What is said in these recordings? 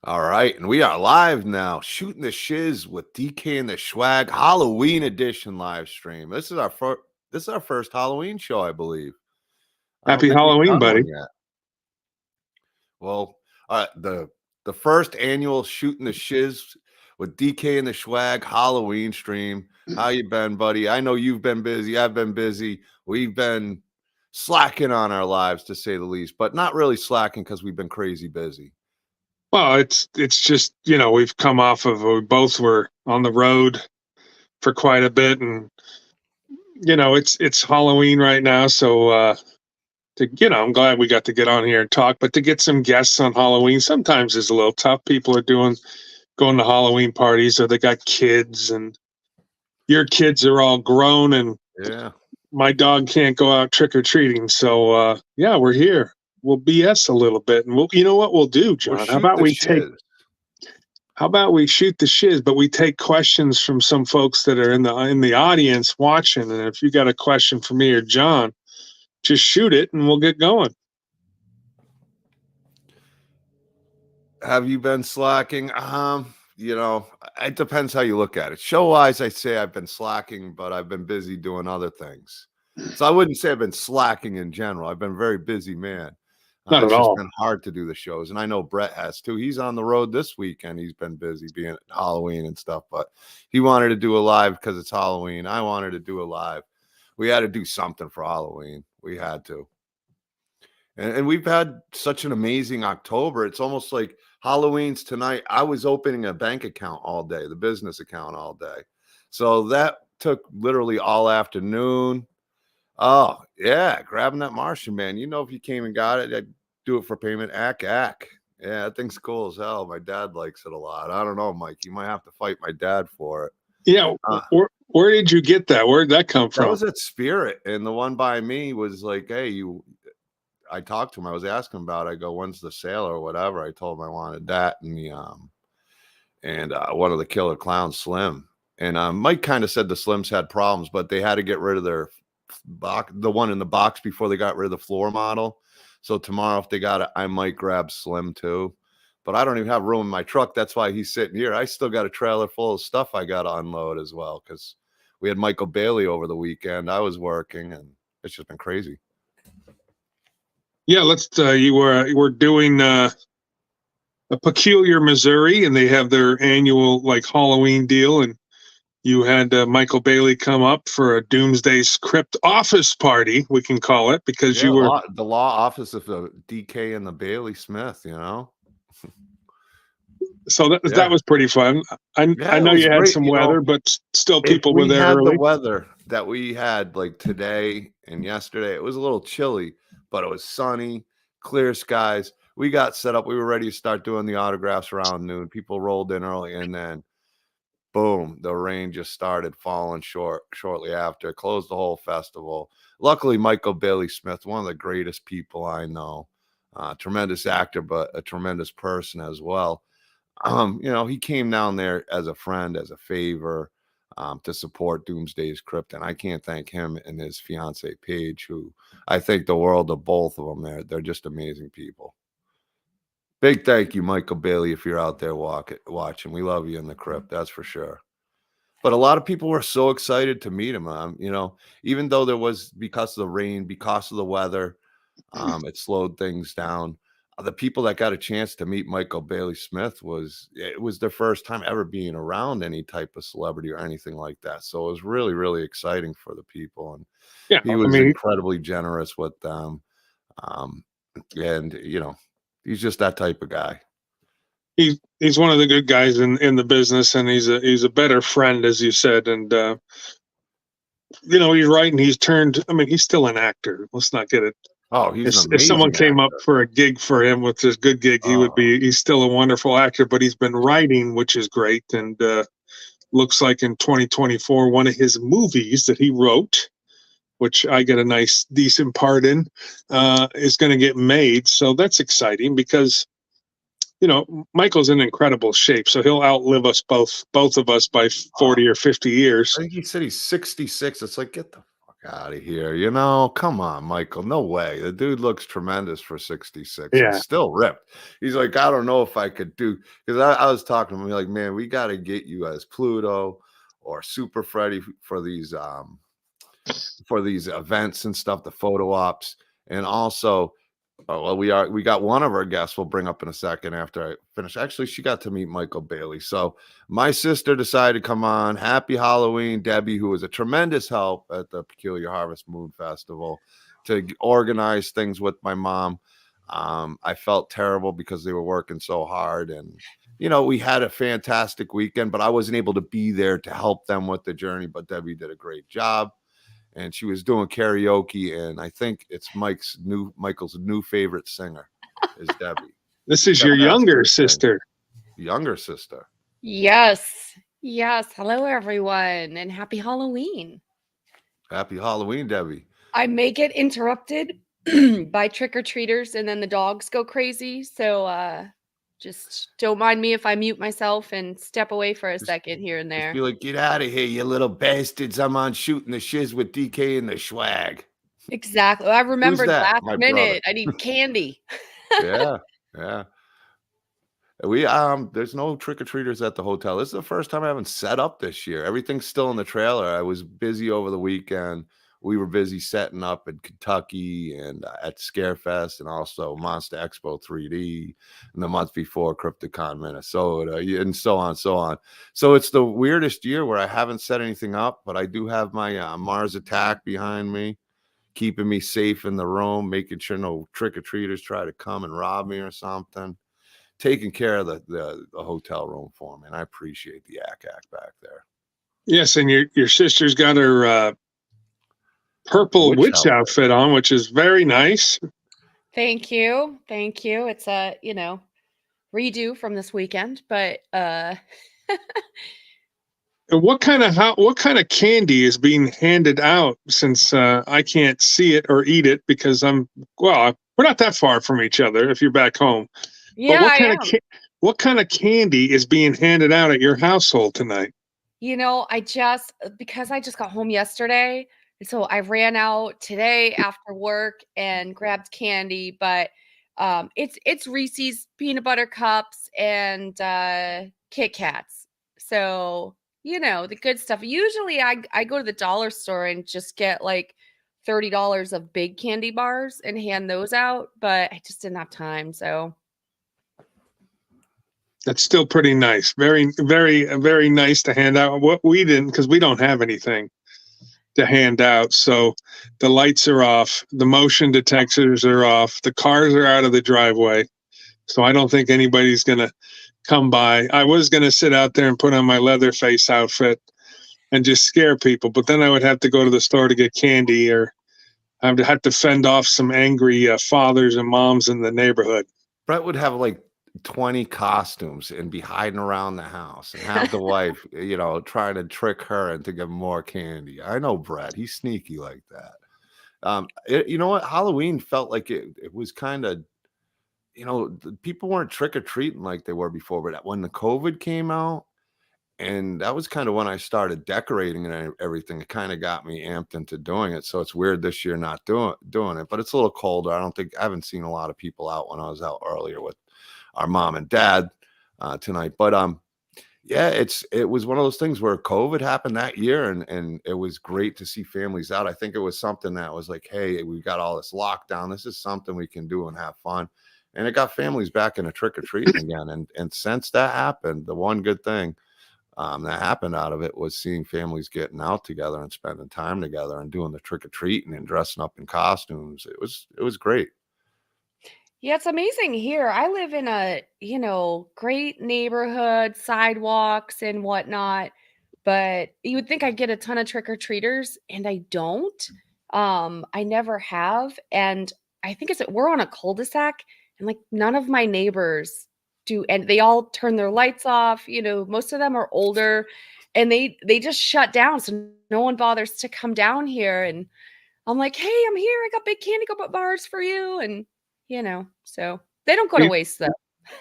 All right, and we are live now. Shooting the Shizz with DK and the Schwag Halloween edition live stream. This is our first Halloween show, I believe. I don't Happy think we've Halloween, done one buddy. yet. Well, the first annual Shooting the Shizz with DK and the Schwag Halloween stream. How you been, buddy? I know you've been busy. I've been busy. We've been slacking on our lives, to say the least, but not really slacking because we've been crazy busy. Well, it's just, we've come off of, we both were on the road for quite a bit, and it's Halloween right now, so I'm glad we got to get on here and talk, but to get some guests on Halloween sometimes is a little tough. People are going to Halloween parties, or they got kids, and your kids are all grown, and Yeah. my dog can't go out trick-or-treating, so we're here. We'll BS a little bit, and you know what we'll do, John? How about we shoot the shiz, but we take questions from some folks that are in the audience watching, and if you got a question for me or John, just shoot it and we'll get going. Have you been slacking? It depends how you look at it. Show-wise, I say I've been slacking, but I've been busy doing other things. So I wouldn't say I've been slacking in general. I've been a very busy man. Not at all. It's just been hard to do the shows, and I know Brett has too. He's on the road this weekend. He's been busy being at Halloween and stuff, but he wanted to do a live because it's Halloween. I wanted to do a live. We had to do something for Halloween. We had to. And we've had such an amazing October. It's almost like Halloween's tonight. I was opening a bank account all day, the business account all day. So that took literally all afternoon. Oh, yeah, grabbing that Martian, man. If you came and got it, I'd do it for payment. Ack. Yeah, that thing's cool as hell. My dad likes it a lot. I don't know, Mike. You might have to fight my dad for it. Yeah, where did you get that? Where did that come from? That was at Spirit, and the one by me was like, hey, I talked to him. I was asking about it. I go, when's the sale or whatever? I told him I wanted that and one of the Killer Clowns, Slim. And Mike kind of said the Slims had problems, but they had to get rid of their box, the one in the box, before they got rid of the floor model. So tomorrow, if they got it, I might grab Slim too. But I don't even have room in my truck. That's why he's sitting here. I still got a trailer full of stuff I got to unload as well, because we had Michael Bailey over the weekend. I was working, and it's just been crazy. Yeah, you were doing a Peculiar, Missouri, and they have their annual Halloween deal, and you had Michael Bailey come up for a Doomsday's Crypt office party, we can call it, because you were the law office of the DK and the Bailey Smith, So that was pretty fun. I know you had some weather, but still people were there early. The weather that we had like today and yesterday, it was a little chilly, but it was sunny, clear skies. We got set up. We were ready to start doing the autographs around noon. People rolled in early, and then boom, the rain just started falling shortly after. It closed the whole festival. Luckily, Michael Bailey Smith, one of the greatest people I know, tremendous actor, but a tremendous person as well. He came down there as a friend, as a favor, to support Doomsday's Crypt, and I can't thank him and his fiance Paige, who I think the world of both of them. They're just amazing people. Big thank you, Michael Bailey, if you're out there watching. We love you in the crypt, that's for sure. But a lot of people were so excited to meet him. Even though there was, because of the rain, because of the weather, it slowed things down. The people that got a chance to meet Michael Bailey Smith it was their first time ever being around any type of celebrity or anything like that. So it was really, really exciting for the people. And he was incredibly generous with them. He's just that type of guy. He's one of the good guys in the business, and he's a better friend, as you said. And he's right, and he's turned. He's still an actor. Let's not get it. Oh, he's if someone came up for a gig for him, with this good gig, he's still a wonderful actor. But he's been writing, which is great, and looks like in 2024, one of his movies that he wrote, which I get a nice, decent part in, is going to get made. So that's exciting because, Michael's in incredible shape. So he'll outlive us both of us by 40 or 50 years. I think he said he's 66. It's like, get the fuck out of here. You know, come on, Michael. No way. The dude looks tremendous for 66 and Yeah. still ripped. He's like, I don't know if I could do, because I was talking to him like, man, we got to get you as Pluto or Super Freddy for these events and stuff, the photo ops. And also, well, we got one of our guests we'll bring up in a second after I finish. Actually, she got to meet Michael Bailey. So my sister decided to come on. Happy Halloween, Debbie, who was a tremendous help at the Peculiar Harvest Moon Festival to organize things with my mom. I felt terrible because they were working so hard, and we had a fantastic weekend, but I wasn't able to be there to help them with the journey. But Debbie did a great job. And she was doing karaoke, and I think it's Michael's new favorite singer is Debbie. This is your younger sister. Younger sister. Yes. Hello, everyone, and happy Halloween. Happy Halloween, Debbie. I may get interrupted by trick-or-treaters, and then the dogs go crazy. So just don't mind me if I mute myself and step away for a second here and there. Just be like, get out of here, you little bastards. I'm on Shootin the Shizz with DK and the Schwag. Exactly. I remembered last My minute. brother. I need candy. Yeah. There's no trick-or-treaters at the hotel. This is the first time I haven't set up this year. Everything's still in the trailer. I was busy over the weekend. We were busy setting up in Kentucky and at Scarefest, and also Monster Expo 3D, and the month before Crypticon Minnesota, and so on. So it's the weirdest year where I haven't set anything up, but I do have my Mars Attack behind me, keeping me safe in the room, making sure no trick-or-treaters try to come and rob me or something. Taking care of the hotel room for me, and I appreciate the ACAC back there. Yes, and your sister's got her purple witch outfit on, which is very nice. Thank you. It's a redo from this weekend, but what kind of candy is being handed out, since I can't see it or eat it because we're not that far from each other if you're back home. Yeah, but what kind of candy is being handed out at your household tonight? Because I just got home yesterday, so I ran out today after work and grabbed candy, but it's Reese's peanut butter cups and Kit Kats. So, the good stuff. Usually I go to the dollar store and just get like $30 of big candy bars and hand those out, but I just didn't have time, so that's still pretty nice. Very, very, very nice to hand out. What we didn't, because we don't have anything to hand out. So the lights are off. The motion detectors are off. The cars are out of the driveway. So I don't think anybody's going to come by. I was going to sit out there and put on my Leatherface outfit and just scare people, but then I would have to go to the store to get candy, or I would have to fend off some angry fathers and moms in the neighborhood. Brett would have like 20 costumes and be hiding around the house and have the wife, trying to trick her into give more candy. I know Brett, he's sneaky like that. You know what? Halloween felt like it was kind of, people weren't trick-or-treating like they were before, but when the COVID came out, and that was kind of when I started decorating and everything, it kind of got me amped into doing it. So it's weird this year not doing it, but it's a little colder. I haven't seen a lot of people out when I was out earlier with our mom and dad tonight. But it was one of those things where COVID happened that year, and it was great to see families out. I think it was something that was like, hey, we got all this lockdown. This is something we can do and have fun. And it got families back into trick-or-treating again. And since that happened, the one good thing that happened out of it was seeing families getting out together and spending time together and doing the trick-or-treating and dressing up in costumes. It was great. Yeah, it's amazing here. I live in a, great neighborhood, sidewalks and whatnot, but you would think I'd get a ton of trick-or-treaters, and I don't. I never have. And I think we're on a cul-de-sac, and like none of my neighbors do, and they all turn their lights off. Most of them are older, and they just shut down, so no one bothers to come down here. And I'm like, hey, I'm here. I got big candy bars for you, and so they don't go to waste though.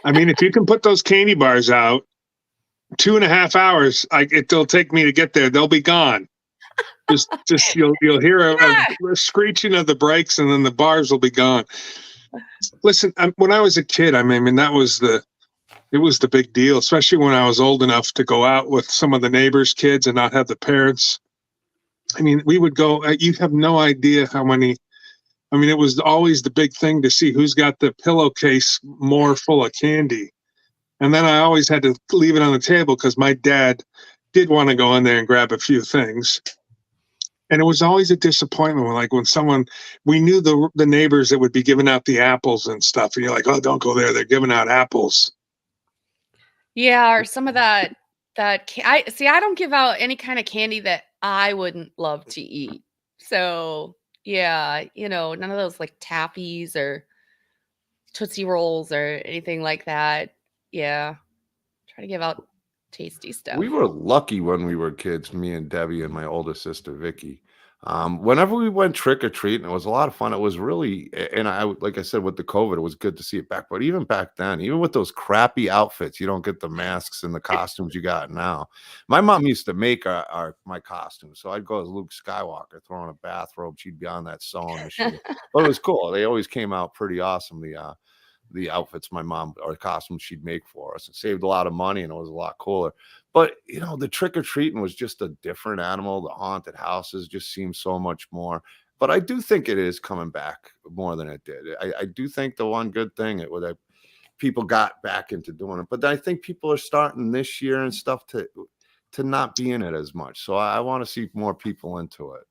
I mean, if you can put those candy bars out 2.5 hours, it'll take me to get there. They'll be gone. Just you'll hear Yeah. a screeching of the brakes, and then the bars will be gone. Listen, when I was a kid, I mean, that was it was the big deal, especially when I was old enough to go out with some of the neighbors' kids and not have the parents. I mean, we would go. You have no idea how many. I mean, it was always the big thing to see who's got the pillowcase more full of candy. And then I always had to leave it on the table because my dad did want to go in there and grab a few things. And it was always a disappointment when someone, we knew the neighbors that would be giving out the apples and stuff. And you're like, oh, don't go there. They're giving out apples. Yeah, or some of that I don't give out any kind of candy that I wouldn't love to eat. So, yeah, none of those like taffies or Tootsie Rolls or anything like that. Yeah. Try to give out tasty stuff. We were lucky when we were kids, me and Debbie and my older sister Vicky. Whenever we went trick or treating, it was a lot of fun. It was really, and like I said, with the COVID, it was good to see it back. But even back then, even with those crappy outfits, you don't get the masks and the costumes you got now. My mom used to make my costumes, so I'd go as Luke Skywalker, throw on a bathrobe. She'd be on that sewing machine, but it was cool. They always came out pretty awesome. The outfits my mom or costumes she'd make for us. It saved a lot of money and it was a lot cooler. But the trick-or-treating was just a different animal. The haunted houses just seem so much more. But I do think it is coming back more than it did. I do think the one good thing people got back into doing it. But I think people are starting this year and stuff to not be in it as much. So I want to see more people into it.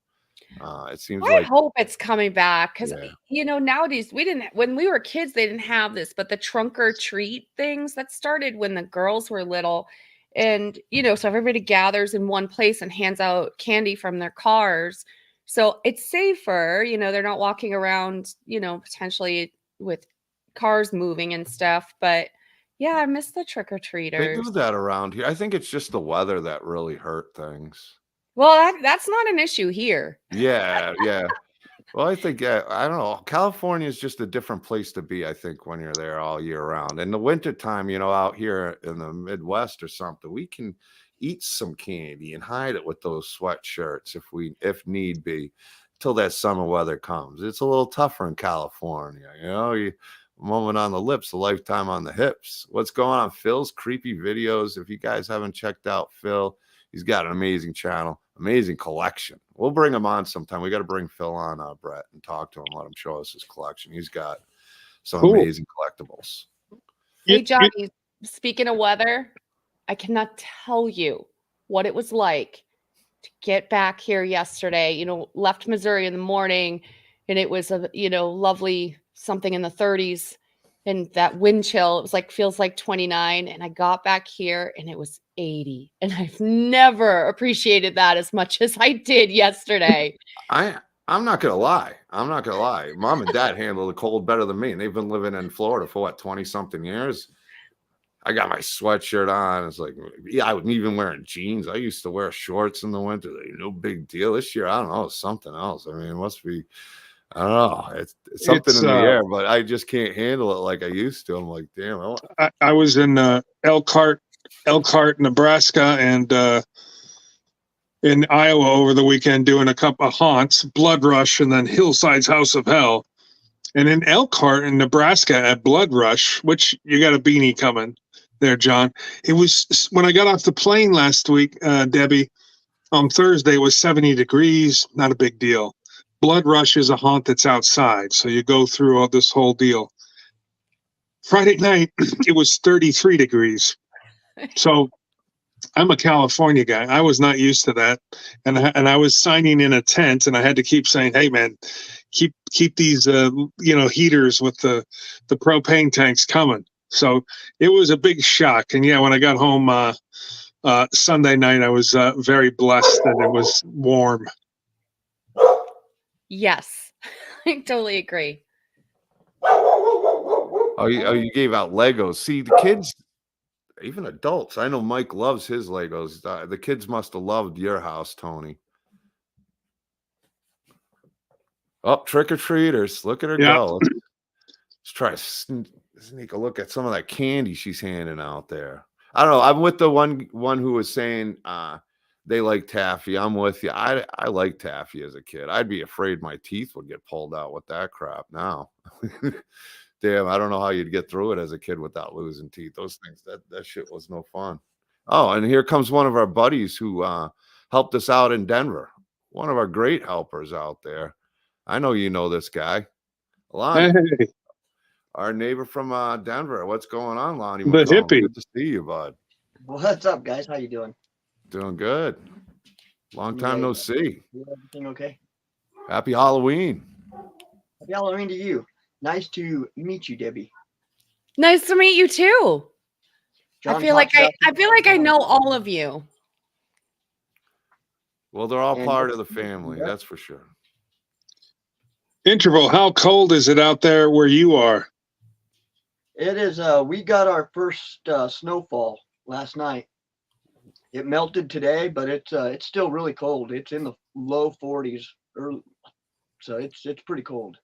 It seems I like hope it's coming back because yeah. nowadays when we were kids, they didn't have this, but the trunk or treat things that started when the girls were little, and so everybody gathers in one place and hands out candy from their cars, so it's safer. They're not walking around, potentially with cars moving and stuff. But yeah, I miss the trick or They treaters. do that around here. I think it's just the weather that really hurt things. Well, that's not an issue here. Yeah, yeah. Well, I think I don't know. California is just a different place to be, I think, when you're there all year round. In the wintertime, out here in the Midwest or something, we can eat some candy and hide it with those sweatshirts if need be, till that summer weather comes. It's a little tougher in California, you moment on the lips, a lifetime on the hips. What's going on? Phil's creepy videos. If you guys haven't checked out Phil, he's got an amazing channel, amazing collection. We'll bring him on sometime. We got to bring Phil on, Brett, and talk to him, let him show us his collection. He's got some amazing collectibles. Hey, Johnny, speaking of weather, I cannot tell you what it was like to get back here yesterday. Left Missouri in the morning, and it was a lovely something in the 30s, and that wind chill, it was feels like 29, and I got back here and it was 80, and I've never appreciated that as much as I did yesterday. I'm not gonna lie. Mom and Dad handle the cold better than me, and they've been living in Florida for 20-something years. I got my sweatshirt on. It's I wasn't even wearing jeans. I used to wear shorts in the winter. No big deal. This year, I don't know, it's something else. I mean, it must be, I don't know. It's something in the air, but I just can't handle it like I used to. I'm like, damn. I was in Elkhart, Nebraska, and in Iowa over the weekend doing a couple of haunts, Blood Rush, and then Hillside's House of Hell. And in Elkhart in Nebraska at Blood Rush, which you got a beanie coming there, John. It was when I got off the plane last week, Debbie, on Thursday, it was 70 degrees, not a big deal. Blood Rush is a haunt that's outside, so you go through all this whole deal. Friday night, it was 33 degrees. So I'm a California guy. I was not used to that. And I was signing in a tent, and I had to keep saying, hey, man, keep these, heaters with the propane tanks coming. So it was a big shock. And yeah, when I got home Sunday night, I was very blessed that it was warm. Yes, I totally agree. Oh, you gave out Legos. See, the kids, even adults. I know Mike loves his Legos. The kids must have loved your house, Tony. Oh, trick-or-treaters. Look at her go. Let's try to sneak a look at some of that candy she's handing out there. I don't know. I'm with the one who was saying they like taffy. I'm with you. I like taffy as a kid. I'd be afraid my teeth would get pulled out with that crap now. Damn, I don't know how you'd get through it as a kid without losing teeth. Those things, that shit was no fun. Oh, and here comes one of our buddies who helped us out in Denver. One of our great helpers out there. I know you know this guy. Lonnie, Hey, our neighbor from Denver. What's going on, Lonnie? the McComb? hippie. Good to see you, bud. What's up, guys? How you doing? Doing good. Long time no see. Everything okay? Happy Halloween. Happy Halloween to you. Nice to meet you, Debbie. Nice to meet you too. John I feel like talks I know all of you. Well, they're all And- part of the family, that's for sure. Interval, how cold is it out there where you are? It is. We got our first snowfall last night. It melted today, but it's still really cold. It's in the low 40s, so it's pretty cold.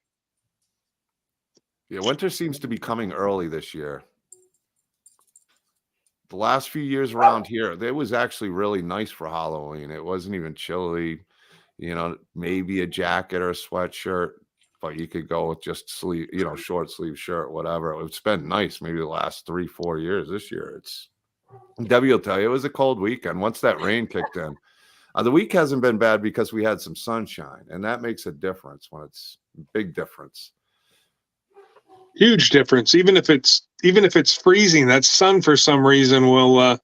Yeah, winter seems to be coming early this year. The last few years around here, it was actually really nice for Halloween. It wasn't even chilly, maybe a jacket or a sweatshirt, but you could go with just sleeve, short sleeve shirt, whatever. It's been nice maybe the last 3-4 years. This year, Debbie will tell you, it was a cold weekend. Once that rain kicked in, the week hasn't been bad because we had some sunshine, and that makes a difference when it's a big difference. Huge difference. Even if it's freezing, that sun for some reason will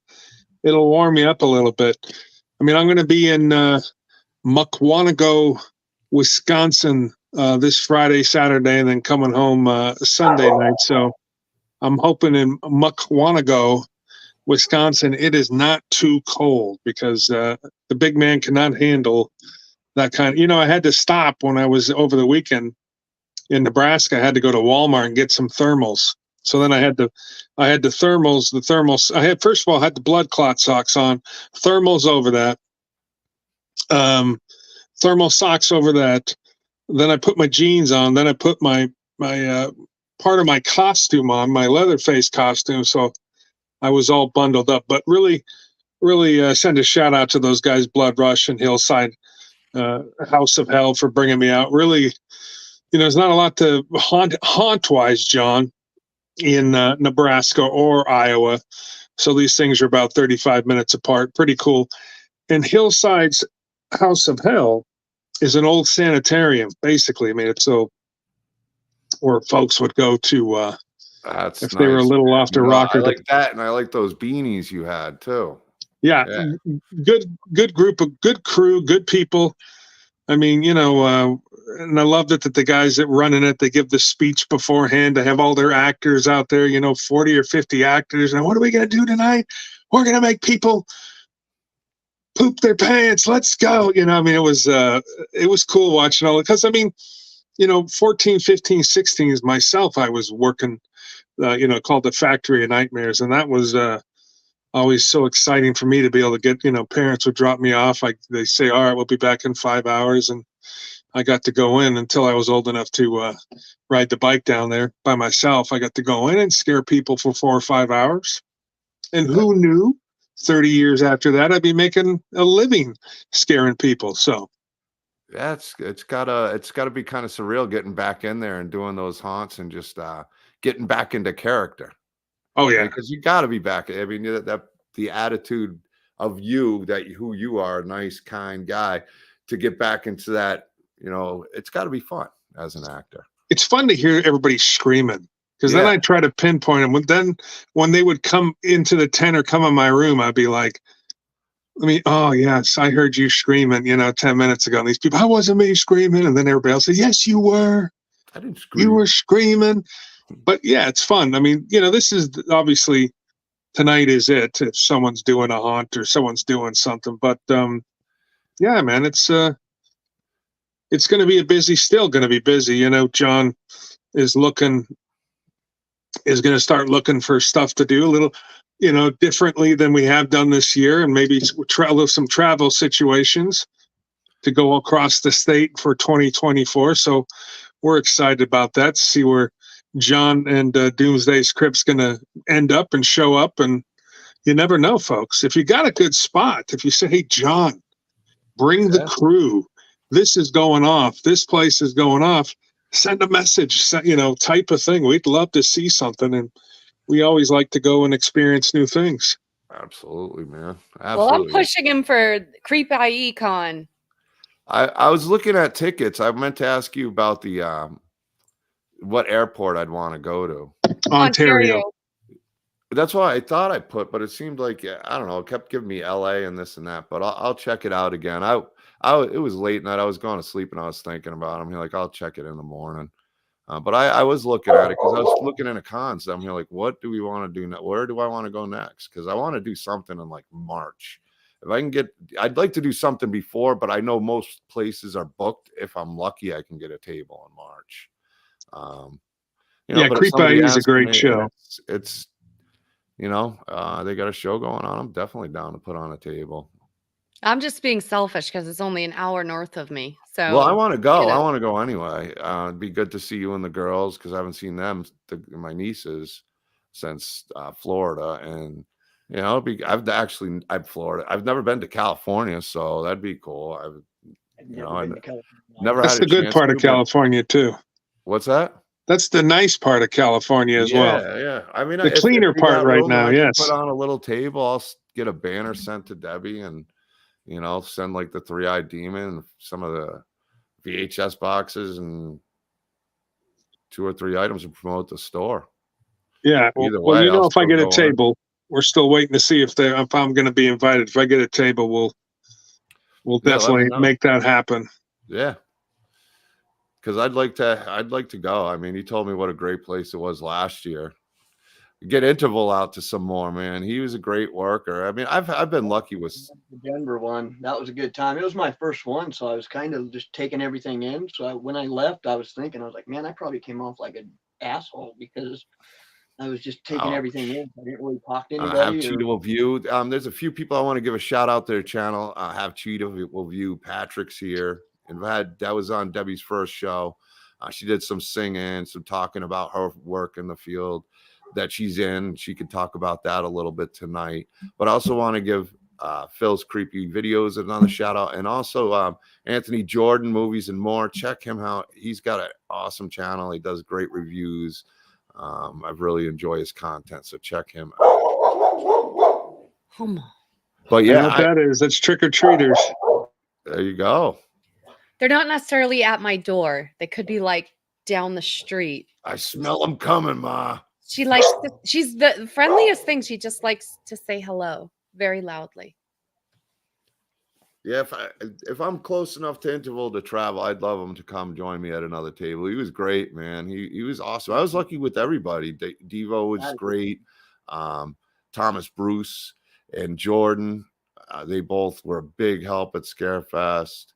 it'll warm you up a little bit. I mean, I'm going to be in Muckwonago, Wisconsin this Friday, Saturday, and then coming home Sunday night. So I'm hoping in Muckwonago, Wisconsin, it is not too cold because the big man cannot handle that kind of, I had to stop when I was over the weekend in Nebraska. I had to go to Walmart and get some thermals. So then I had the thermals. I had, first of all, I had the blood clot socks on, thermals over that, thermal socks over that. Then I put my jeans on. Then I put my part of my costume on, my Leatherface costume. So I was all bundled up, but really send a shout out to those guys, Blood Rush and Hillside House of Hell, for bringing me out. Really, there's not a lot to haunt-wise, John, in Nebraska or Iowa. So these things are about 35 minutes apart. Pretty cool. And Hillside's House of Hell is an old sanitarium, basically. I mean, it's where folks would go to That's if nice. they were a little off the rocker. I like that, and I like those beanies you had too. Yeah. Good group of good crew, good people. I mean, and I loved it that the guys that running it, they give the speech beforehand. They have all their actors out there, 40 or 50 actors. And what are we going to do tonight? We're going to make people poop their pants. Let's go. It was cool watching all it. Because, 14, 15, 16 is myself. I was working, called the Factory of Nightmares. And that was always so exciting for me to be able to get, parents would drop me off. They say, all right, we'll be back in 5 hours. And I got to go in until I was old enough to ride the bike down there by myself. I got to go in and scare people for 4 or 5 hours. And who knew 30 years after that, I'd be making a living scaring people. So yeah, it's gotta be kind of surreal getting back in there and doing those haunts and just getting back into character. Oh yeah, because you got to be back. I mean, that the attitude of you, who you are, a nice, kind guy, to get back into that. It's got to be fun as an actor. It's fun to hear everybody screaming, because then I try to pinpoint them. Then when they would come into the tent or come in my room, I'd be like, oh yes, I heard you screaming, 10 minutes ago. And these people, I wasn't me screaming. And then everybody else said, yes, you were. I didn't scream. You were screaming. But yeah, it's fun. This is obviously, tonight is it, if someone's doing a haunt or someone's doing something. But yeah, man, it's going to be still going to be busy. John is going to start looking for stuff to do a little, differently than we have done this year, and maybe some travel situations to go across the state for 2024. So we're excited about that, to see where John and Doomsday's Crypt's going to end up and show up. And, you never know, folks. If you got a good spot, if you say, hey, John, bring the crew, this is going off, this place is going off, send a message, type of thing. We'd love to see something. And we always like to go and experience new things. Absolutely, man. Well, Absolutely. I'm pushing him for Creep IE Con. I was looking at tickets. I meant to ask you about the what airport I'd want to go to. Ontario. That's why I thought I put, but it seemed like, I don't know, it kept giving me LA and this and that, but I'll check it out again. It was late night. I was going to sleep and I was thinking about it. I'm like, I'll check it in the morning. But I was looking at it because I was looking into cons. I'm here like, what do we want to do now? Where do I want to go next? Because I want to do something in like March. If I can I'd like to do something before, but I know most places are booked. If I'm lucky, I can get a table in March. Creep IE is a great show. It's they got a show going on. I'm definitely down to put on a table. I'm just being selfish because it's only an hour north of me. So well, I want to go. I want to go anyway. It'd be good to see you and the girls because I haven't seen them, my nieces, since Florida. And I've Florida. I've never been to California, so that'd be cool. I've never. That's had the good part of California too. What's that? That's the nice part of California as well. Yeah. I mean, the cleaner part right now. Yes. Put on a little table. I'll get a banner sent to Debbie and, send like the 3-eyed demon, some of the VHS boxes and 2 or 3 items to promote the store. Yeah. Well, if I get a table, we're still waiting to see if I'm going to be invited. If I get a table, we'll definitely make that happen. Yeah. Because I'd like to go. I mean, he told me what a great place it was last year. Get Interval out to some more, man. He was a great worker. I mean, I've been lucky with the Denver one. That was a good time. It was my first one, so I was kind of just taking everything in. So when I left, I was like, man, I probably came off like an asshole because I was just taking everything in. I didn't really talk to anybody. Have Cheetah will view. There's a few people I want to give a shout out to their channel. Have Cheetah will view. Patrick's here. And that was on Debbie's first show. She did some singing, some talking about her work in the field that she's in. She could talk about that a little bit tonight. But I also want to give Phil's Creepy Videos another shout out. And also Anthony Jordan Movies and More. Check him out. He's got an awesome channel. He does great reviews. I've really enjoyed his content. So check him out. But yeah, what that is. That's Trick or Treaters. There you go. They're not necessarily at my door. They could be like down the street. I smell them coming, Ma. She's the friendliest thing. She just likes to say hello very loudly. Yeah, if I'm close enough to Interval to travel, I'd love him to come join me at another table. He was great, man. He was awesome. I was lucky with everybody. Devo was great. Thomas Bruce and Jordan, they both were a big help at Scarefest.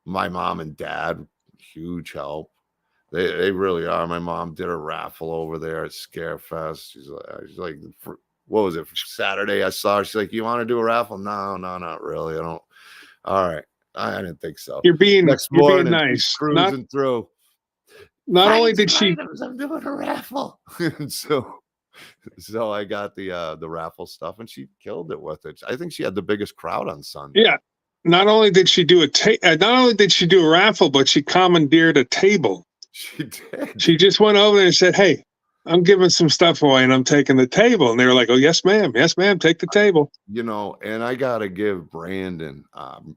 My mom and dad, huge help. They really are. My mom did a raffle over there at Scarefest. She's like, what was it, for Saturday? I saw her. She's like, you want to do a raffle? No, not really. I don't. All right. I didn't think so. You're being nice. Cruising through. Not only did she. I'm doing a raffle. so I got the raffle stuff, and she killed it with it. I think she had the biggest crowd on Sunday. Yeah. Not only did she do a raffle, but she commandeered a table. She did. She just went over there and said, hey, I'm giving some stuff away and I'm taking the table. And they were like, oh, yes, ma'am. Yes, ma'am. Take the table. And I got to give Brandon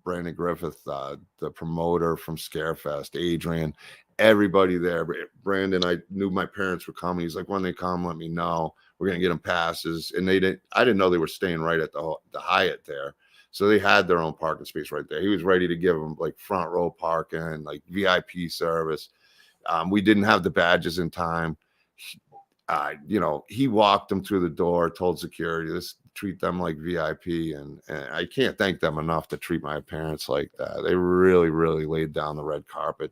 Griffith, the promoter from Scarefest, Adrian, everybody there. Brandon, I knew my parents were coming. He's like, when they come, let me know. We're going to get them passes. And I didn't know they were staying right at the Hyatt there. So they had their own parking space right there. He was ready to give them like front row parking, like VIP service. We didn't have the badges in time. He walked them through the door, told security, let's treat them like VIP. And I can't thank them enough to treat my parents like that. They really, really laid down the red carpet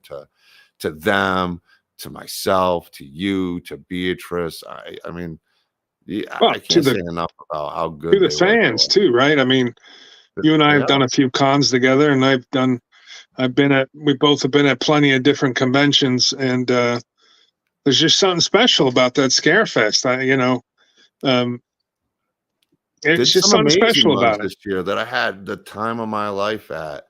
to them, to myself, to you, to Beatrice. I can't say enough about how good to the fans too, right? I mean, you and I have done a few cons together, and we both have been at plenty of different conventions, and there's just something special about that Scarefest. It's did just some something amazing special ones about it. this year that I had the time of my life at.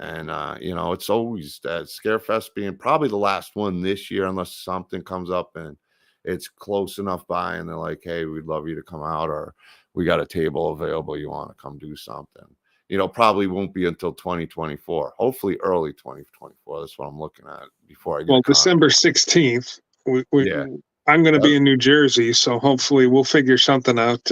And you know, it's always Scarefest being probably the last one this year, unless something comes up and it's close enough by and they're like, hey, we'd love you to come out, or we got a table available, you want to come do something. You know, probably won't be until 2024, hopefully early 2024. That's what I'm looking at before I get Well, a con. December 16th, Yeah. I'm going to be Yep. in New Jersey, so hopefully we'll figure something out.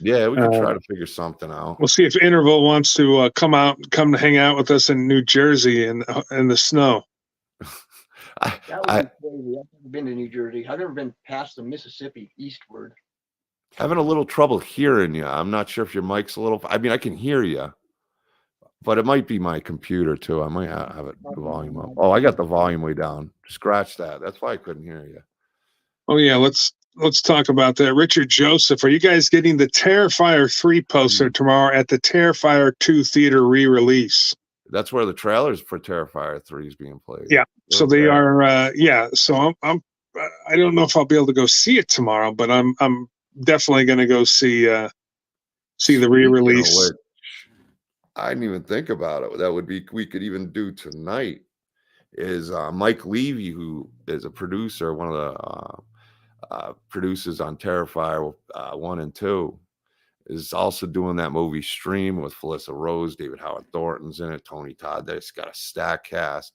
Yeah, we could try to figure something out. We'll see if Interval wants to come to hang out with us in New Jersey in the snow. That would be crazy. I've never been to New Jersey. I've never been past the Mississippi eastward. Having a little trouble hearing you. I'm not sure if your mic's a little. I mean, I can hear you, but it might be my computer too. I might have it the volume up. Oh, I got the volume way down. Scratch that. That's why I couldn't hear you. Oh yeah, let's talk about that. Richard Joseph, are you guys getting the Terrifier 3 poster tomorrow at the Terrifier 2 theater re-release? That's where the trailers for Terrifier 3 is being played. Yeah, so they are. So I'm. I don't know if I'll be able to go see it tomorrow, but I'm definitely going to go see the re-release. I didn't even think about it. That would be, we could even do tonight, is Mike Levy, who is a producer, one of the producers on Terrifier 1 and 2, is also doing that movie Stream with Felissa Rose, David Howard Thornton's in it, Tony Todd. That's got a stack cast.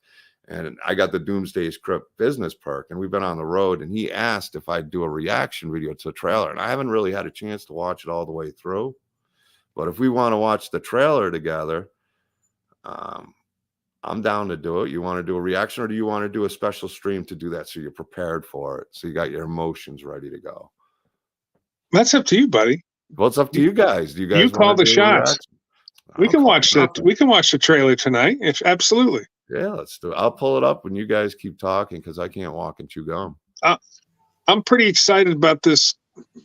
And I got the Doomsday Script business perk, and we've been on the road, and he asked if I'd do a reaction video to the trailer. And I haven't really had a chance to watch it all the way through. But if we want to watch the trailer together, I'm down to do it. You want to do a reaction, or do you want to do a special stream to do that so you're prepared for it, so you got your emotions ready to go? That's up to you, buddy. Well, it's up to you guys. Do you guys call the shots? We can watch the trailer tonight. Absolutely. Yeah, let's do it. I'll pull it up when you guys keep talking, because I can't walk and chew gum. I'm pretty excited about this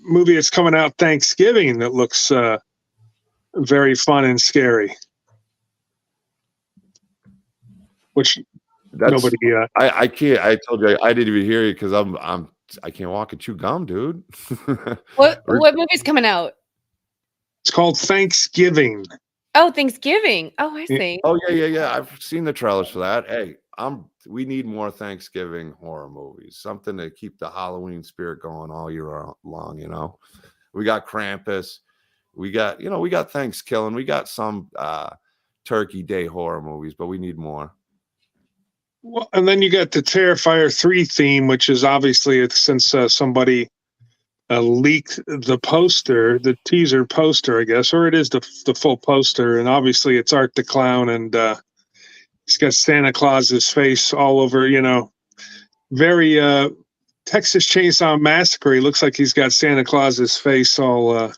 movie that's coming out Thanksgiving that looks very fun and scary. Which nobody. I can't. I told you I didn't even hear you because I can't walk and chew gum, dude. What movie's coming out? It's called Thanksgiving. Oh, Thanksgiving. Oh, I see. Oh yeah. I've seen the trailers for that. Hey, we need more Thanksgiving horror movies. Something to keep the Halloween spirit going all year long. You know, we got Krampus, we got Thanksgiving, we got some Turkey Day horror movies, but we need more. Well, and then you got the Terrifier 3 theme, which is obviously since somebody leaked the poster, the teaser poster, I guess, or it is the full poster, and obviously it's Art the Clown, and he's got Santa Claus's face all over, very Texas Chainsaw Massacre. He looks like he's got Santa Claus's face all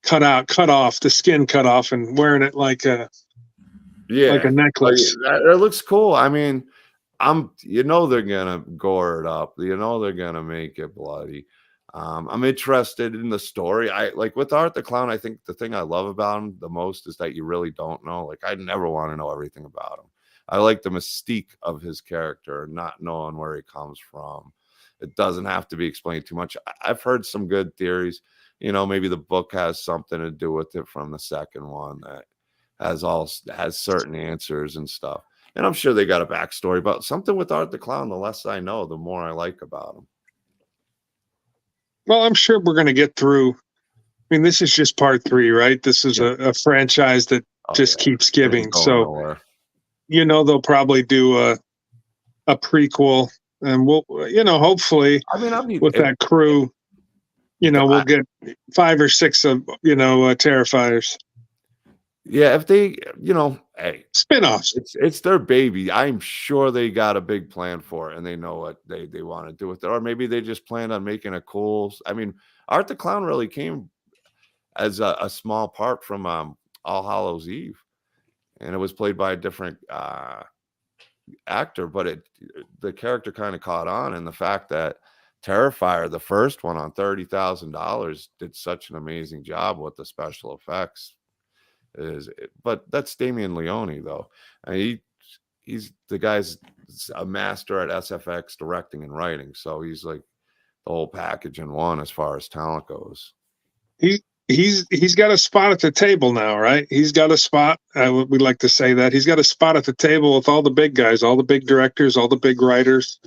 cut off, the skin cut off, and wearing it like a necklace. It looks cool. I mean, they're gonna gore it up. They're gonna make it bloody. I'm interested in the story. I like with Art the Clown. I think the thing I love about him the most is that you really don't know. Like, I never want to know everything about him. I like the mystique of his character, not knowing where he comes from. It doesn't have to be explained too much. I've heard some good theories. Maybe the book has something to do with it from the second one that has certain answers and stuff. And I'm sure they got a backstory, but something with Art the Clown, the less I know, the more I like about him. Well, I'm sure we're going to get through. I mean, this is just part 3, right? This is a franchise that just keeps giving. So, nowhere. They'll probably do a prequel, and we'll, hopefully, with that crew, we'll get 5 or 6 of, Terrifiers. Yeah, if they, hey, spin-offs. It's their baby. I'm sure they got a big plan for it, and they know what they want to do with it. Or maybe they just planned on making a cool. I mean, Art the Clown really came as a small part from All Hallows Eve, and it was played by a different actor, but the character kind of caught on, and the fact that Terrifier, the first one on $30,000, did such an amazing job with the special effects. But that's Damien Leone, though. And he's the guy's a master at SFX directing and writing, so he's like the whole package in one as far as talent goes. he's got a spot at the table now, right? He's got a spot. We like to say that he's got a spot at the table with all the big guys, all the big directors, all the big writers,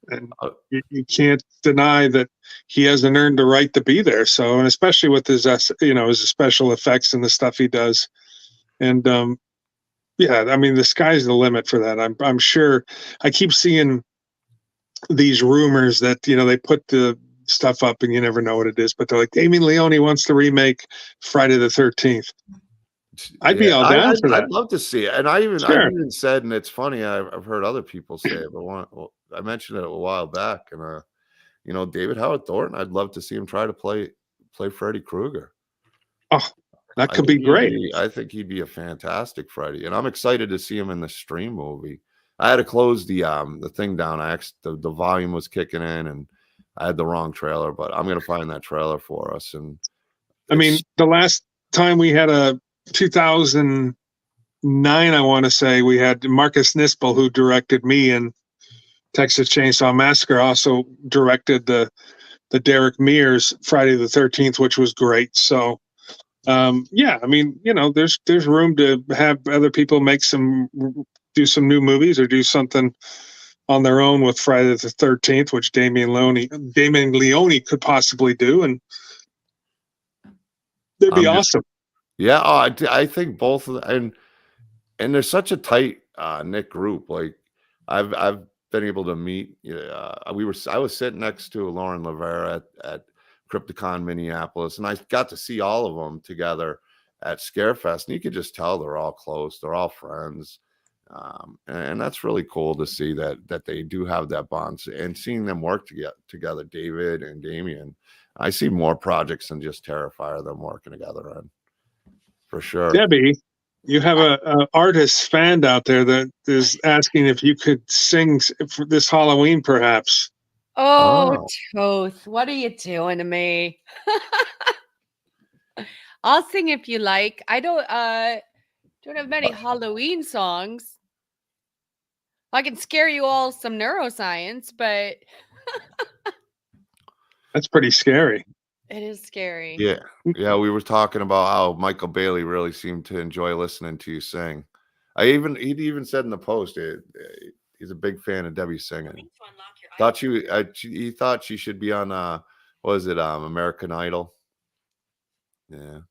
and you can't deny that he hasn't earned the right to be there. So, and especially with his his special effects and the stuff he does, and yeah, I mean the sky's the limit for that. I'm sure. I keep seeing these rumors that they put the stuff up and you never know what it is, but they're like, Damien Leone wants to remake Friday the 13th. I'd be all down for that. I'd love to see it. And I've even said, and it's funny, I've heard other people say it, but I mentioned it a while back, and David Howard Thornton, I'd love to see him try to play Freddy Krueger. Oh, that could be great. I think he'd be a fantastic Freddy, and I'm excited to see him in the Stream movie. I had to close the thing down. The volume was kicking in, and I had the wrong trailer, but I'm gonna find that trailer for us. And I mean, the last time we had a 2009, I want to say, we had Marcus Nispel, who directed me in Texas Chainsaw Massacre, also directed the Derek Mears Friday the 13th, which was great. So yeah, I mean, there's room to have other people do some new movies or do something on their own with Friday the 13th, which Damien Leone could possibly do, and they'd be awesome. Yeah, I think both of them, and there's such a tight knit group. Like I've been able to meet. I was sitting next to Lauren Levera at Crypticon Minneapolis, and I got to see all of them together at Scarefest, and you could just tell they're all close, they're all friends. And that's really cool to see that they do have that bond, and seeing them work together, David and Damien. I see more projects than just Terrifier them working together on, for sure. Debbie, you have a artist fan out there that is asking if you could sing for this Halloween, perhaps. Oh, Toth, what are you doing to me? I'll sing if you like. I don't have many Halloween songs. I can scare you all some neuroscience, but that's pretty scary. It is scary. Yeah. We were talking about how Michael Bailey really seemed to enjoy listening to you sing. He even said in the post he's a big fan of Debbie singing. He thought she should be on American Idol. Yeah,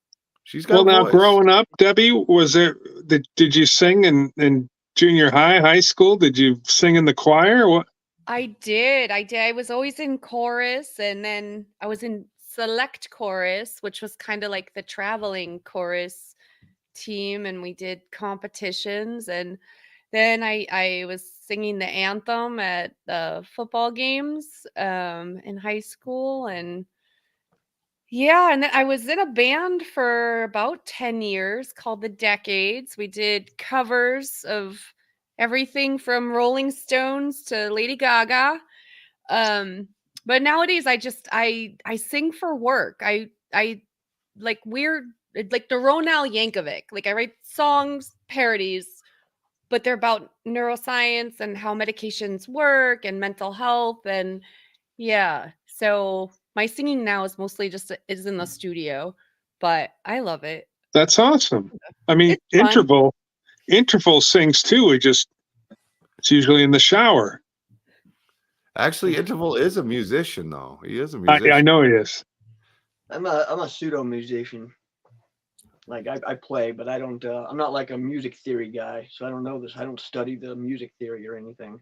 she's got. Well, now growing up, Debbie, did you sing in junior high school? Did you sing in the choir? Or what? I did. I was always in chorus, and then I was in select chorus, which was kind of like the traveling chorus team, and we did competitions. And then I was singing the anthem at the football games in high school, and yeah, and then I was in a band for about 10 years called The Decades. We did covers of everything from Rolling Stones to Lady Gaga. But nowadays I sing for work. I like weird, like the Ronal Yankovic. Like I write songs, parodies, but they're about neuroscience and how medications work and mental health. And yeah, so my singing now is mostly is in the studio, but I love it. That's awesome. I mean, Interval sings too. It's usually in the shower. Actually, Interval is a musician, though. He is a musician. I know he is. I'm a pseudo musician. Like I play, but I don't. I'm not like a music theory guy, so I don't know this. I don't study the music theory or anything.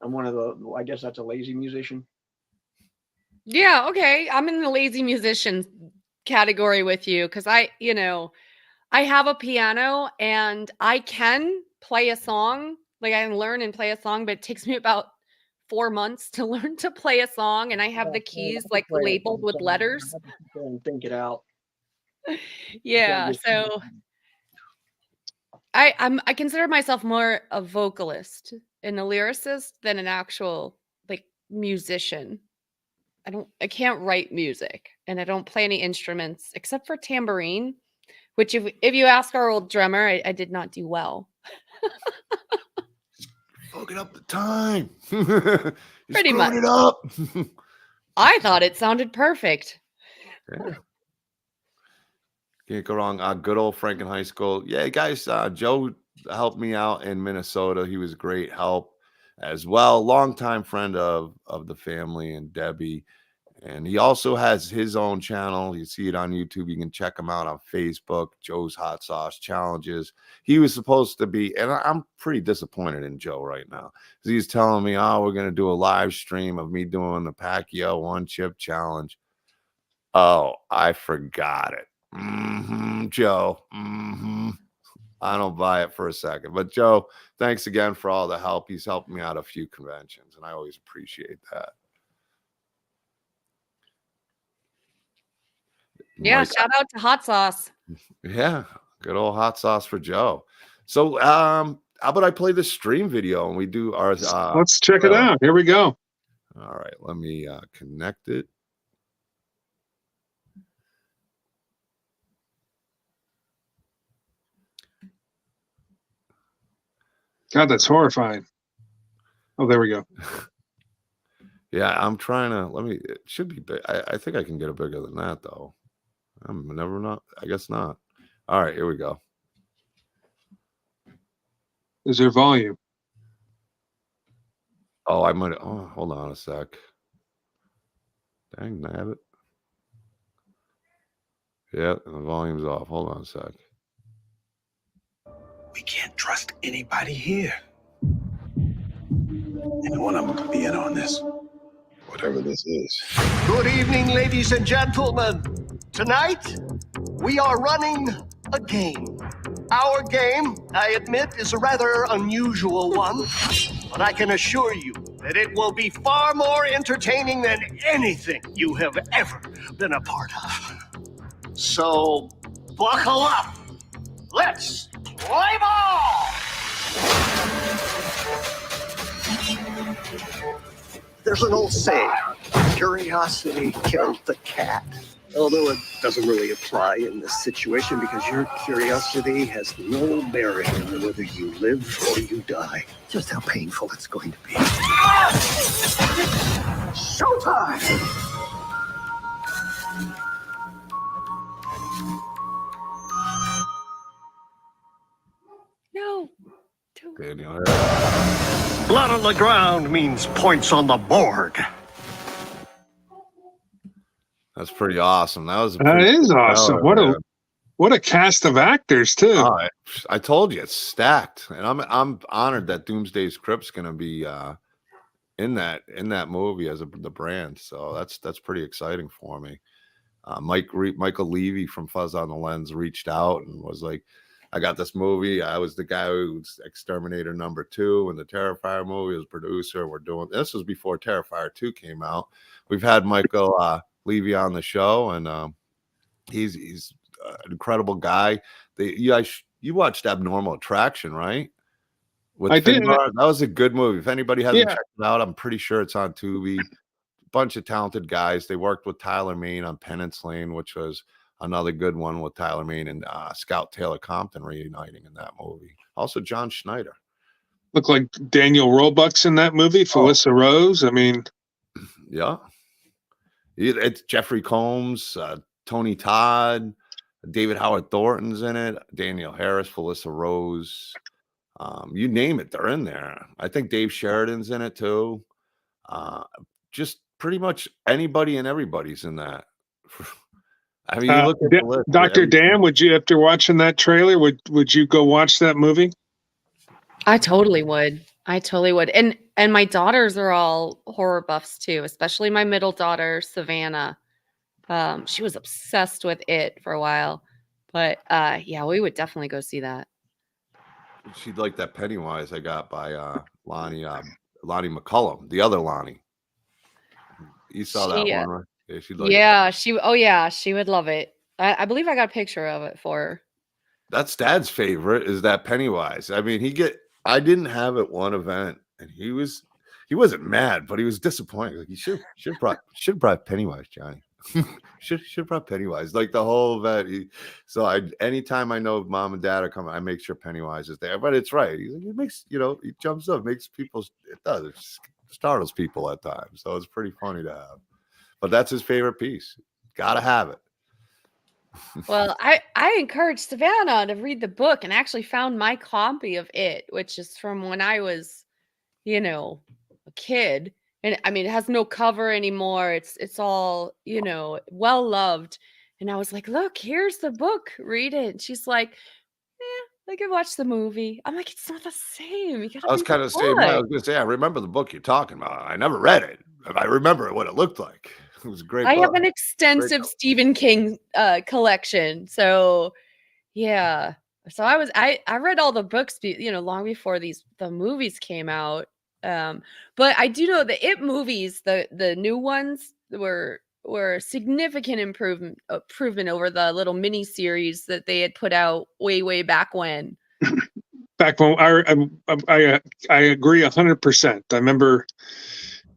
I'm one of the. I guess that's a lazy musician. Yeah. Okay. I'm in the lazy musician category with you because I have a piano and I can play a song. Like I can learn and play a song, but it takes me about 4 months to learn to play a song, and I have the keys like labeled with letters. And think it out. Yeah, so I consider myself more a vocalist and a lyricist than an actual like musician. I can't write music, and I don't play any instruments except for tambourine, which if you ask our old drummer, I did not do well. Fucking up the time. Pretty much. It up. I thought it sounded perfect. Yeah. Can't go wrong. Good old Franken High School. Yeah, guys, Joe helped me out in Minnesota. He was great help as well. Longtime friend of the family and Debbie. And he also has his own channel. You see it on YouTube. You can check him out on Facebook, Joe's Hot Sauce Challenges. He was supposed to be, and I'm pretty disappointed in Joe right now. Because he's telling me, oh, we're going to do a live stream of me doing the Pacquiao One Chip Challenge. Oh, I forgot it. Joe. I don't buy it for a second. But Joe, thanks again for all the help. He's helped me out a few conventions, and I always appreciate that. Yeah, shout out to Hot Sauce. Yeah, good old Hot Sauce for Joe. So how about I play the stream video and we do our let's check it out. Here we go. All right, let me connect it. God, that's horrifying. Oh, there we go. Yeah, I'm trying to, it should be big. I think I can get it bigger than that though. I'm never not, I guess not. All right, here we go. Is there volume? Oh, I might, hold on a sec. Dang nabbit. Yeah, the volume's off. Hold on a sec. We can't trust anybody here. And one of them could be in on this. Whatever this is. Good evening, ladies and gentlemen. Tonight, we are running a game. Our game, I admit, is a rather unusual one, but I can assure you that it will be far more entertaining than anything you have ever been a part of. So, buckle up. Let's play ball! There's an old saying, curiosity killed the cat. Although it doesn't really apply in this situation because your curiosity has no bearing on whether you live or you die. Just how painful it's going to be. Showtime! No. Daniel. Blood on the ground means points on the board. That's pretty awesome. That was That is awesome. What a cast of actors too. Oh, I told you it's stacked, and I'm honored that Doomsday's Crypt's going to be in that movie as the brand. So that's pretty exciting for me. Michael Levy from Fuzz on the Lens reached out and was like, I got this movie. I was the guy who was Exterminator #2 in the Terrifier movie as producer. We're doing this was before Terrifier 2 came out. We've had Michael Levy on the show, and he's an incredible guy. You watched Abnormal Attraction, right? I did. That was a good movie. If anybody hasn't checked it out, I'm pretty sure it's on Tubi. Bunch of talented guys. They worked with Tyler Mane on Penance Lane, which was another good one with Tyler Mane and Scout Taylor Compton reuniting in that movie. Also, John Schneider. Look like Daniel Roebuck's in that movie. Felissa Rose. I mean, yeah. It's Jeffrey Combs, Tony Todd, David Howard Thornton's in it, Daniel Harris, Felissa Rose. You name it, they're in there. I think Dave Sheridan's in it too. Just pretty much anybody and everybody's in that. I mean, you look at the list. Dr. Dan, would you, after watching that trailer, would you go watch that movie? I totally would. And my daughters are all horror buffs too, especially my middle daughter, Savannah. She was obsessed with it for a while. But yeah, we would definitely go see that. She'd like that Pennywise I got by Lonnie McCullum, the other Lonnie. You saw that one, right? Yeah, she'd like that. She would love it. I believe I got a picture of it for her. That's Dad's favorite is that Pennywise. I mean, I didn't have it one event, and he wasn't mad, but he was disappointed. Like, you should brought Pennywise, Johnny. should brought Pennywise, like the whole event. Anytime I know Mom and Dad are coming, I make sure Pennywise is there. But it's right. He makes, he jumps up, makes people. It does. It startles people at times. So it's pretty funny to have. But that's his favorite piece. Gotta have it. Well, I encouraged Savannah to read the book and actually found my copy of it, which is from when I was, a kid. And I mean, it has no cover anymore. It's all, well loved. And I was like, look, here's the book. Read it. And she's like, I could watch the movie. I'm like, it's not the same. You gotta I was read the kind of saying, I book. was gonna say, I remember the book you're talking about. I never read it, but I remember what it looked like. It was a great I have book. an extensive cover. Stephen King collection. So yeah. So I read all the books, long before the movies came out. But I do know the It movies, the new ones were a significant improvement over the little mini series that they had put out way back when. Back when I agree 100%. I remember.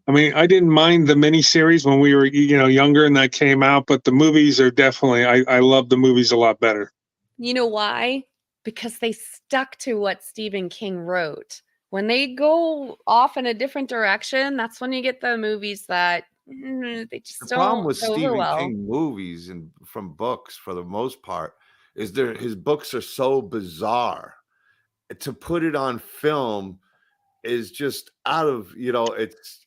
I mean, I didn't mind the miniseries when we were, younger and that came out, but the movies are definitely. I love the movies a lot better. You know why? Because they stuck to what Stephen King wrote. When they go off in a different direction, that's when you get the movies that they just The don't problem with go over Stephen well. King movies and from books, for the most part, is his books are so bizarre. To put it on film is just out of, it's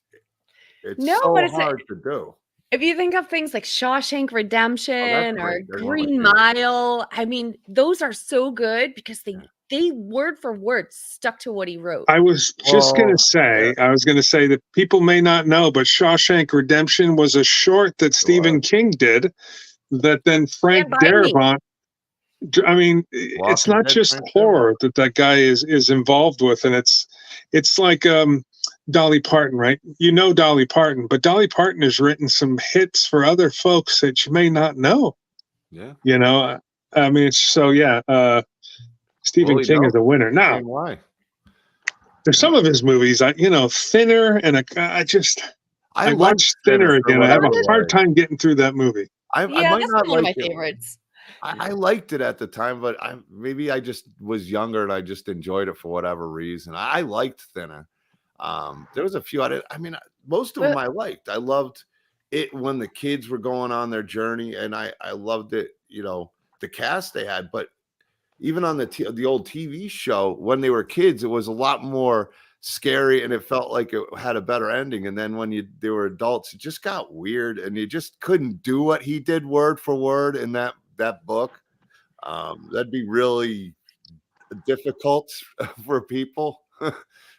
No, so but it's hard to do. if you think of things like Shawshank Oh, that's Redemption or great. They're one of my Green favorites. Mile, I mean, those are so good because Yeah. they word for word stuck to what he wrote. I was just going Well, to say, that people may not know, but Shawshank Redemption was a short that Stephen King did that then Frank Stand by Me. Darabont. I mean, it's Walking not Dead, just Frank horror that guy is involved with, and it's like Dolly Parton, right? You know Dolly Parton, but Dolly Parton has written some hits for other folks that you may not know. Yeah. I mean, Stephen Willie King is a Nelson, winner. Now, same way. there's some of his movies, Thinner, and I liked watched Thinner for again. I have a whatever hard way. time getting through that movie. I Yeah, might that's not one of my like it. favorites. I liked it at the time, but maybe I just was younger and I just enjoyed it for whatever reason. I liked Thinner. There was a few most of them I liked. I loved it when the kids were going on their journey, and I loved it. The cast they had, but even on the old TV show when they were kids, it was a lot more scary, and it felt like it had a better ending. And then when they were adults, it just got weird, and you just couldn't do what he did word for word in that book. That'd be really difficult for people,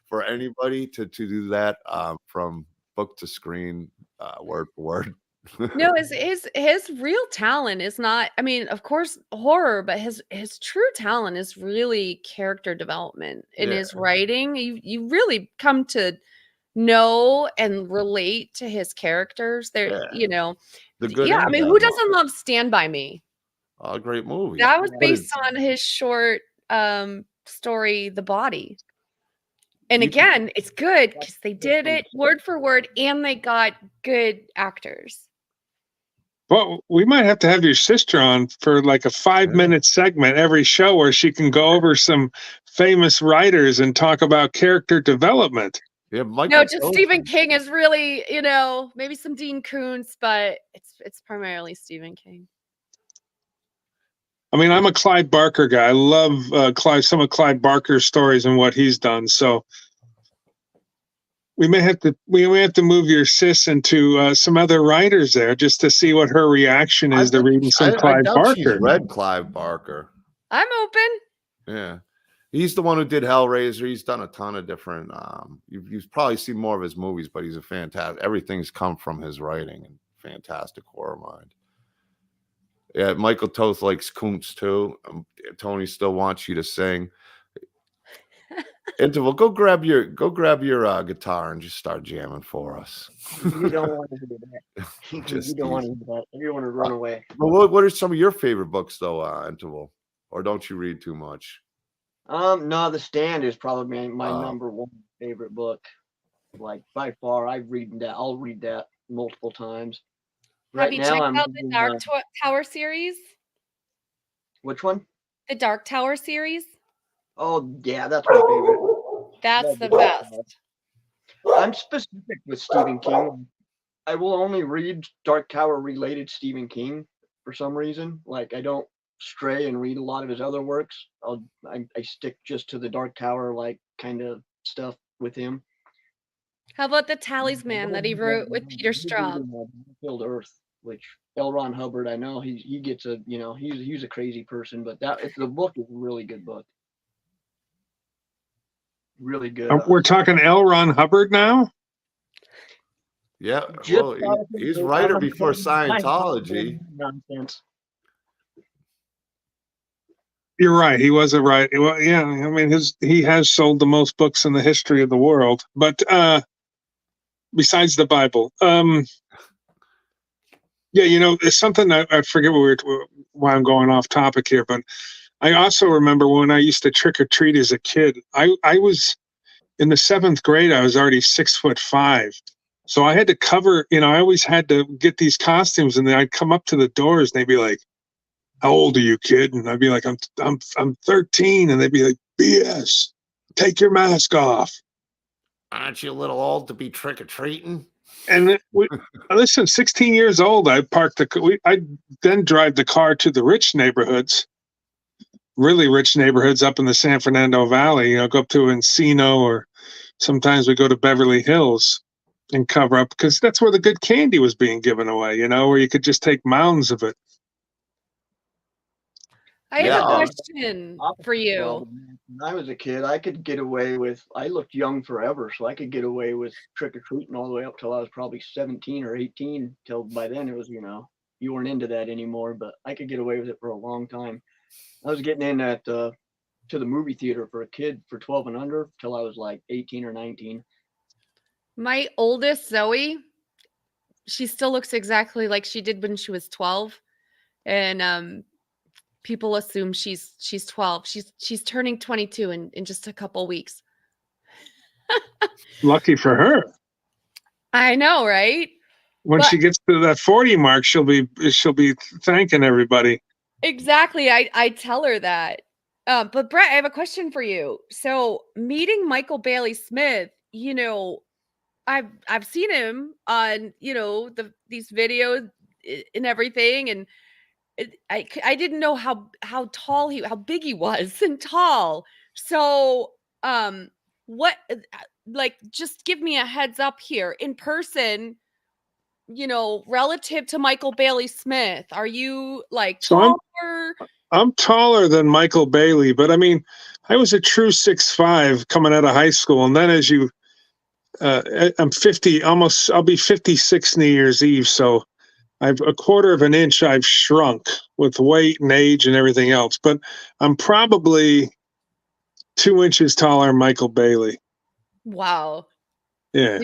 for anybody to do that from book to screen, word for word. No, his real talent is not, I mean, of course, horror, but his true talent is really character development in his writing. You really come to know and relate to his characters. They're, The good I and mean, bad who doesn't love Stand By Me? Oh, great movie. That was But based on his short story, The Body. And You- again, it's good because they did it word for word and they got good actors. Well, we might have to have your sister on for like a 5-minute segment every show where she can go over some famous writers and talk about character development. Yeah, No, just Stephen King is really, maybe some Dean Koontz, but it's primarily Stephen King. I mean, I'm a Clive Barker guy. I love some of Clive Barker's stories and what he's done. So we may have to move your sis into some other writers there just to see what her reaction is to reading some Clive doubt she's Barker. read Clive Barker. I'm open. Yeah. He's the one who did Hellraiser. He's done a ton of different you've probably seen more of his movies, but he's a fantastic, everything's come from his writing, and fantastic horror mind. Yeah, Michael Toth likes Koontz too. Tony still wants you to sing. Interval, go grab your guitar and just start jamming for us. You don't want to do that. You don't want to do that. You want to run away. Well, what are some of your favorite books though, Interval? Or don't you read too much? No, The Stand is probably my number one favorite book. Like by far, I'll read that multiple times. Have you checked out the Dark Tower series? Which one? The Dark Tower series. Oh yeah, that's my favorite. That's the best. I'm specific with Stephen King. I will only read Dark Tower related Stephen King for some reason. Like I don't stray and read a lot of his other works. I stick just to the Dark Tower like kind of stuff with him. How about the Talisman that he wrote with Peter Straub? Battlefield Earth, which L. Ron Hubbard, I know he gets a, you know, he's a crazy person, but the book is a really good book. Really good. We're talking L. Ron Hubbard now? Yeah, well, he's writer before Scientology. Nonsense. You're right. He was a writer. Well, yeah, I mean, he has sold the most books in the history of the world, but besides the Bible, yeah, you know, it's something I forget why I'm going off topic here, but I also remember when I used to trick or treat as a kid. I was in the 7th grade. I was already 6'5", so I had to cover. You know, I always had to get these costumes, and then I'd come up to the doors, and they'd be like, "How old are you, kid?" And I'd be like, "I'm 13," and they'd be like, "BS, take your mask off." Aren't you a little old to be trick or treating? And listen, 16 years old, I parked I then drive the car to the rich neighborhoods, really rich neighborhoods up in the San Fernando Valley. You know, go up to Encino, or sometimes we go to Beverly Hills and cover up, because that's where the good candy was being given away. You know, where you could just take mounds of it. I have a question for you. When I was a kid, I could get away with, I looked young forever, so I could get away with trick-or-treating all the way up till I was probably 17 or 18, till by then it was, you know, you weren't into that anymore, but I could get away with it for a long time. I was getting in to the movie theater for a kid for 12 and under till I was like 18 or 19. My oldest, Zoe, she still looks exactly like she did when she was 12. And people assume she's 12. She's turning 22 in just a couple weeks. Lucky for her. I know, right? When she gets to that 40 mark, she'll be thanking everybody. Exactly. I tell her that. But Brett, I have a question for you. So meeting Michael Bailey Smith, you know, I've seen him on, you know, these videos and everything, and I didn't know how tall how big he was and tall. So what, like, just give me a heads up here in person, you know, relative to Michael Bailey Smith. Are you like taller? I'm taller than Michael Bailey, but I mean, I was a true 6'5" coming out of high school, and then as you I'm 50, almost, I'll be 56 New Year's Eve. So I've a quarter of an inch I've shrunk with weight and age and everything else, but I'm probably 2 inches taller than Michael Bailey. Wow. Yeah.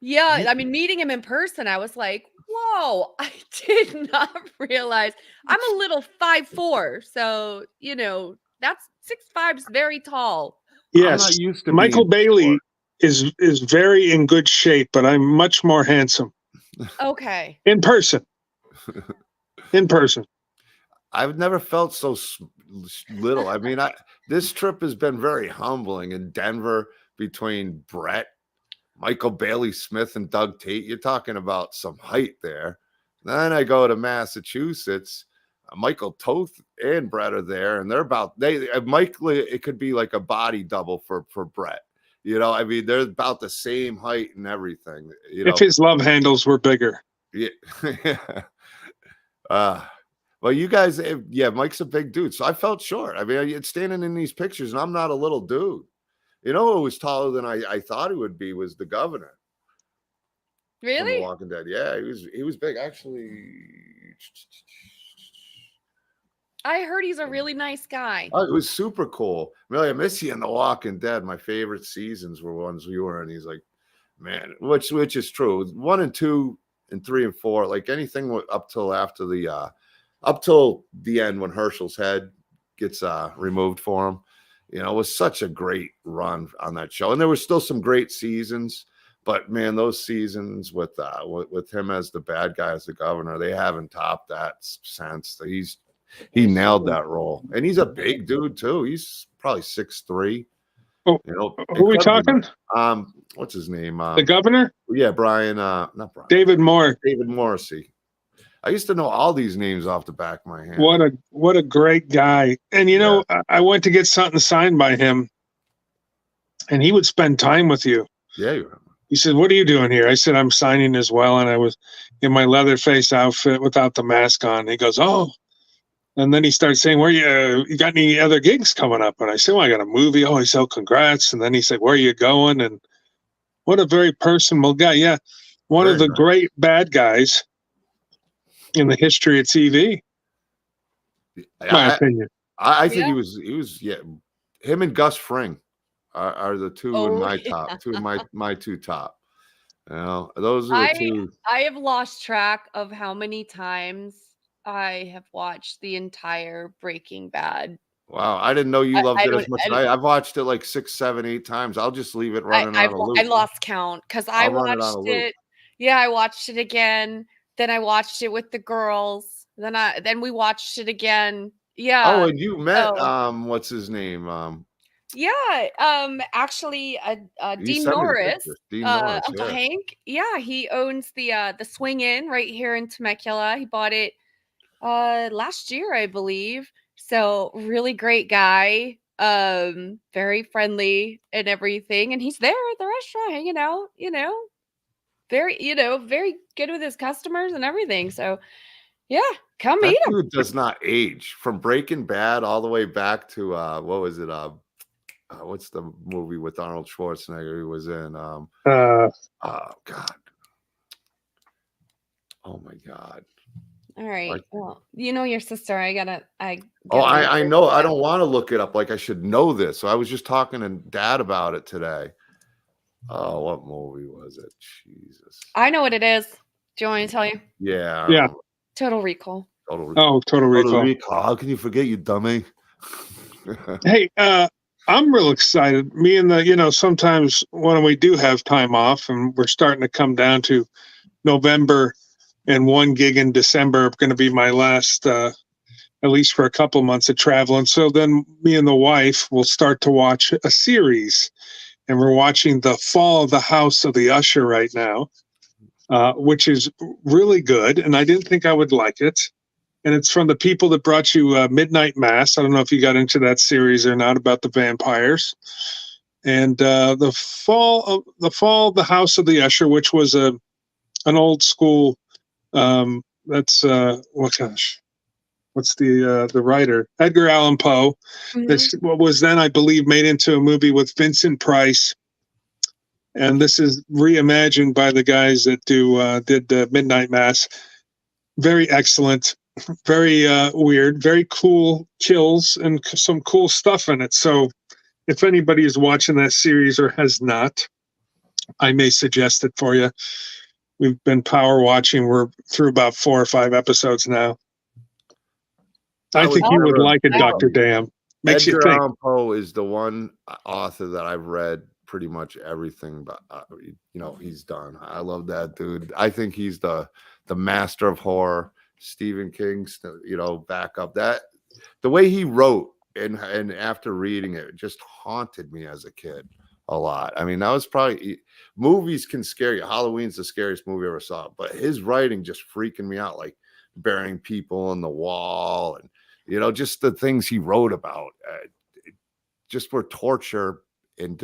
Yeah. I mean, meeting him in person, I was like, whoa, I did not realize I'm a little 5'4". So, you know, that's 6'5" is very tall. Yes. I'm not used to Michael Bailey is very in good shape, but I'm much more handsome. Okay. In person. In person. I've never felt so little. I mean, this trip has been very humbling in Denver between Brett, Michael Bailey Smith, and Doug Tate. You're talking about some height there. Then I go to Massachusetts. Michael Toth and Brett are there, and they're about Michael. It could be like a body double for Brett. You know, I mean, they're about the same height and everything. You know, if his love handles were bigger. Yeah. Well, you guys, yeah, Mike's a big dude, so I felt short. I mean, it's standing in these pictures, and I'm not a little dude. You know, who was taller than I thought he would be was the governor. Really? From The Walking Dead. Yeah, he was big. Actually, I heard he's a really nice guy. Oh, it was super cool. Really, I miss you in The Walking Dead. My favorite seasons were ones we were in. He's like, man, which is true. 1 and 2 and 3 and 4, like anything up till after up till the end when Herschel's head gets removed for him. You know, it was such a great run on that show, and there were still some great seasons. But man, those seasons with him as the bad guy, as the governor, they haven't topped that since. He nailed that role, and he's a big dude too. He's probably 6'3". Oh, you know, who are we talking? What's his name? The governor? Yeah, Brian. Not Brian. David Moore. David Morrissey. I used to know all these names off the back of my hand. What a great guy. And you know, I went to get something signed by him, and he would spend time with you. Yeah. He said, "What are you doing here?" I said, "I'm signing as well." And I was in my Leatherface outfit without the mask on. He goes, "Oh." And then he started saying, "Where you got any other gigs coming up?" And I said, "Well, I got a movie." Oh, he said, "Congrats." And then he said, "Where are you going?" And what a very personable guy. Yeah. One of the great bad guys in the history of TV. My opinion. I think he was him and Gus Fring are the two in my top, two of my two top. You know, those are the two. I have lost track of how many times I have watched the entire Breaking Bad. Wow, I didn't know you loved it as much as I've watched it like 6, 7, 8 times. I'll just leave it running on a loop. I lost count because I watched it. Yeah, I watched it again. Then I watched it with the girls. Then we watched it again. Yeah. Oh, and you met what's his name? Actually, Dean Norris, Uncle Hank. Yeah, he owns the Swing Inn right here in Temecula. He bought it last year, I believe. So really great guy, very friendly and everything. And he's there at the restaurant hanging out, very, very good with his customers and everything. So yeah, come meet him. Dude does not age from Breaking Bad all the way back to what was it? What's the movie with Arnold Schwarzenegger he was in? Oh God. Oh my God. All right. Well, your sister. I know. I don't want to look it up like I should know this. So I was just talking to Dad about it today. Oh, what movie was it? Jesus. I know what it is. Do you want me to tell you? Yeah. Yeah. Total Recall. Total Recall. How can you forget, you dummy? Hey, I'm real excited. Me and sometimes when we do have time off and we're starting to come down to November and one gig in December going to be my last, at least for a couple of months of travel. And so then me and the wife will start to watch a series, and we're watching The Fall of the House of the Usher right now, which is really good. And I didn't think I would like it. And it's from the people that brought you Midnight Mass. I don't know if you got into that series or not, about the vampires. And the fall of the House of the Usher, which was an old school. What's the writer? Edgar Allan Poe. Mhm. This what was then, I believe, made into a movie with Vincent Price. And this is reimagined by the guys that did Midnight Mass. Very excellent. Very weird, very cool kills and some cool stuff in it. So if anybody is watching that series or has not, I may suggest it for you. We've been power watching. We're through about 4 or 5 episodes now. I think you would like it, Dr. Dam. Makes you think. Edgar Allan Poe is the one author that I've read pretty much everything, but he's done. I love that dude. I think he's the master of horror. Stephen King's, back up that the way he wrote and after reading it just haunted me as a kid a lot. I mean, that was probably, movies can scare you. Halloween's the scariest movie I ever saw, but his writing just freaking me out, like burying people on the wall and just the things he wrote about just were torture and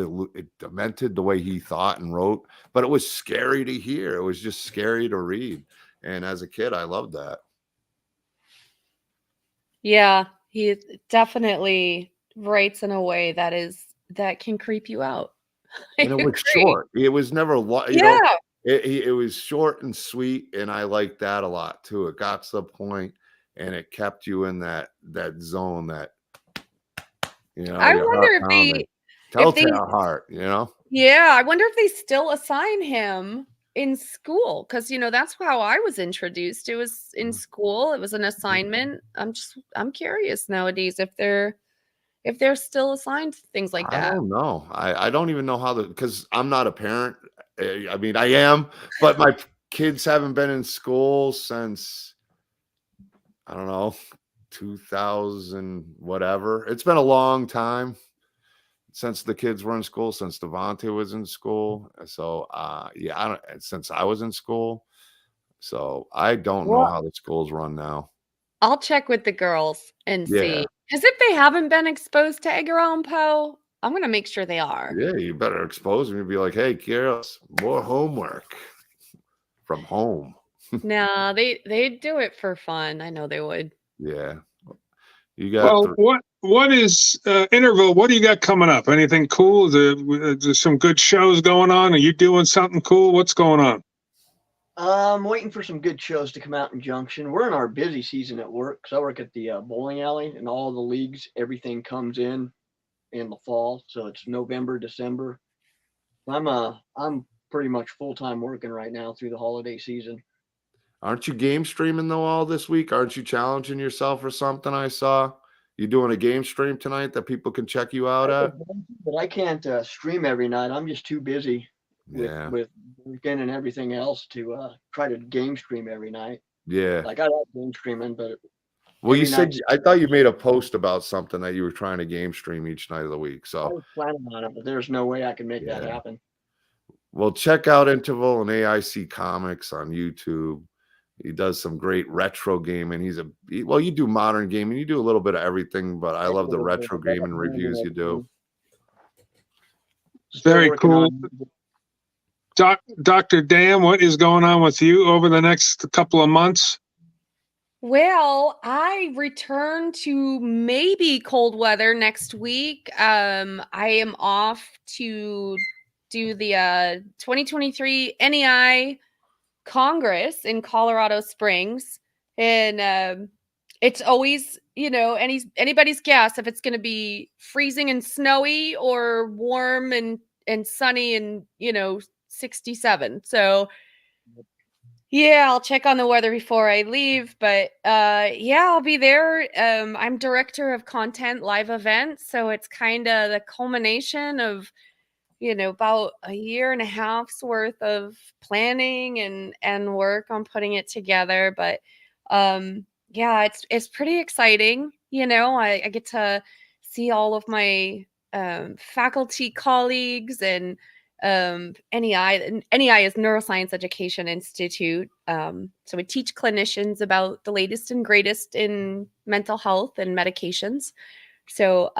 demented the way he thought and wrote, but it was scary to hear. It was just scary to read. And as a kid, I loved that. Yeah, he definitely writes in a way that can creep you out. And it was short. It was never it was short and sweet, and I liked that a lot too. It got to the point, and it kept you in that zone that I wonder if they telltale heart, Yeah, I wonder if they still assign him in school, because that's how I was introduced. It was in school. It was an assignment. I'm curious nowadays if they're still assigned things like that. I don't know. I don't even know how because I'm not a parent. I mean, I am, but my kids haven't been in school since, I don't know, 2000 whatever. It's been a long time since the kids were in school, since Devontae was in school. So since I was in school. So I don't know Well, how the schools run now. I'll check with the girls and Yeah. see. Because if they haven't been exposed to Edgar Allan Poe, I'm going to make sure they are. Yeah, you better expose them and be like, hey, Kira, more homework from home. No, they'd do it for fun. I know they would. Yeah. You got Well, what is Interval? What do you got coming up? Anything cool? There's some good shows going on. Are you doing something cool? What's going on? I'm waiting for some good shows to come out in Junction. We're in our busy season at work, because I work at the bowling alley, and all the leagues, everything comes in the fall. So it's November, December. I'm pretty much full-time working right now through the holiday season. Aren't you game streaming though all this week? Aren't you challenging yourself or something? I saw you doing a game stream tonight that people can check you out at. But I can't stream every night. I'm just too busy Yeah. with working and everything else to try to game stream every night. Yeah. Like I love game streaming, but Well, you every said night- I thought you made a post about something that you were trying to game stream each night of the week. I So, was planning on it, but there's no way I can make that Yeah. happen. well, check out Interval and AIC Comics on YouTube. He does some great retro gaming. Well, you do modern gaming. You do a little bit of everything, but I love the retro gaming reviews you do. Still Very working cool. on- Dr. Dan, what is going on with you over the next couple of months? Well, I return to maybe cold weather next week. I am off to do the 2023 NEI Congress in Colorado Springs, and it's always, anybody's guess if it's going to be freezing and snowy or warm and sunny and 67. So yeah, I'll check on the weather before I leave, but yeah, I'll be there. I'm director of content live events, so it's kind of the culmination of about a year and a half's worth of planning and work on putting it together. But yeah, it's pretty exciting. I get to see all of my faculty colleagues and NEI. NEI is Neuroscience Education Institute. So we teach clinicians about the latest and greatest in mental health and medications. So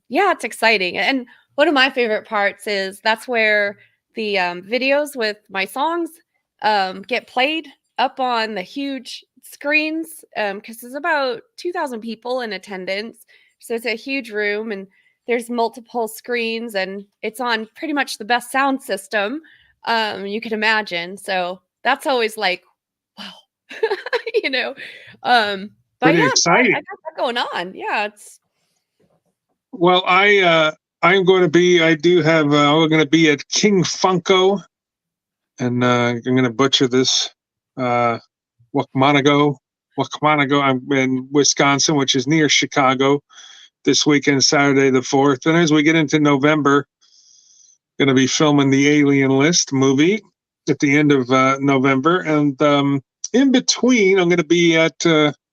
yeah, it's exciting. And one of my favorite parts is that's where the videos with my songs get played up on the huge screens, because there's about 2,000 people in attendance. So it's a huge room and there's multiple screens and it's on pretty much the best sound system you can imagine. So that's always like, wow, but Pretty yeah, exciting. I got that going on. Yeah, it's Well, I'm going to be. I'm going to be at King Funko, and I'm going to butcher this. Wacomico. I'm in Wisconsin, which is near Chicago, this weekend, Saturday the 4th. And as we get into November, going to be filming the Alien List movie at the end of November, and in between, I'm going to be at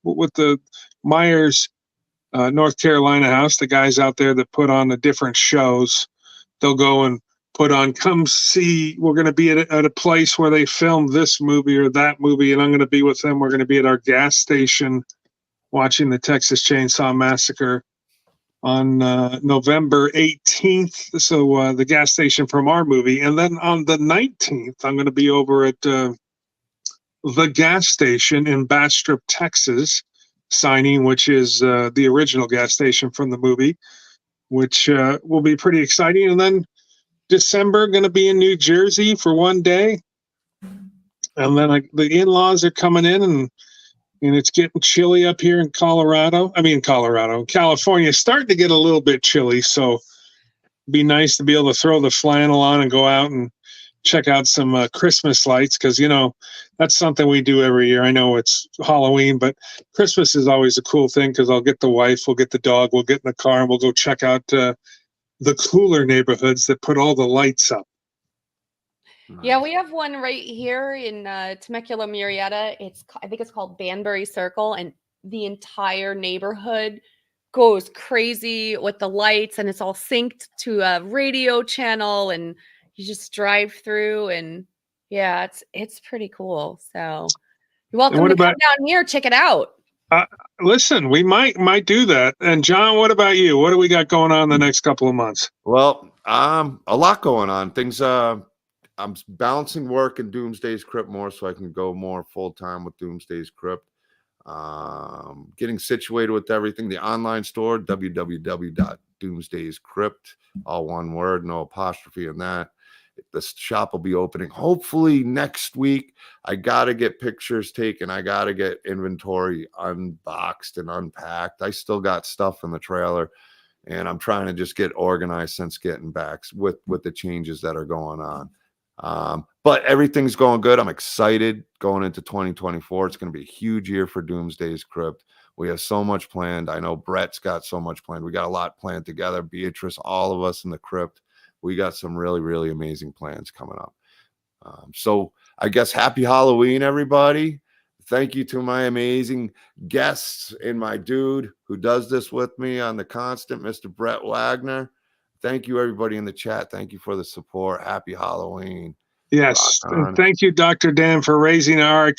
with the Myers. North Carolina house, the guys out there that put on the different shows, they'll go and come see, we're going to be at a place where they filmed this movie or that movie, and I'm going to be with them. We're going to be at our gas station watching the Texas Chainsaw Massacre on November 18th. So the gas station from our movie. And then on the 19th, I'm going to be over at the gas station in Bastrop, Texas, signing, which is the original gas station from the movie, which will be pretty exciting. And then December, going to be in New Jersey for one day. And then the in-laws are coming in, and it's getting chilly up here in California. It's starting to get a little bit chilly. So it'd be nice to be able to throw the flannel on and go out and check out some Christmas lights, because that's something we do every year. I know it's Halloween, but Christmas is always a cool thing, because I'll get the wife, we'll get the dog, we'll get in the car, and we'll go check out the cooler neighborhoods that put all the lights up. Yeah, we have one right here in Temecula, Murrieta. I think it's called Banbury Circle, and the entire neighborhood goes crazy with the lights, and it's all synced to a radio channel, and you just drive through, and yeah, it's pretty cool. So You're welcome what to come about- down here, check it out. Listen, we might do that. And John, what about you? What do we got going on the next couple of months? Well, a lot going on. Things I'm balancing work and Doomsday's Crypt more so I can go more full time with Doomsday's Crypt. Getting situated with everything. The online store, www.doomsdayscrypt, all one word, no apostrophe in that. The shop will be opening hopefully next week. I got to get pictures taken. I got to get inventory unboxed and unpacked. I still got stuff in the trailer, and I'm trying to just get organized since getting back with the changes that are going on. But everything's going good. I'm excited going into 2024. It's going to be a huge year for Doomsday's Crypt. We have so much planned. I know Brett's got so much planned. We got a lot planned together. Beatrice, all of us in the crypt. We got some really, really amazing plans coming up. So I guess happy Halloween, everybody. Thank you to my amazing guests and my dude who does this with me on the constant, Mr. Brett Wagner. Thank you, everybody in the chat. Thank you for the support. Happy Halloween. Yes, and thank you, Dr. Dan, for raising our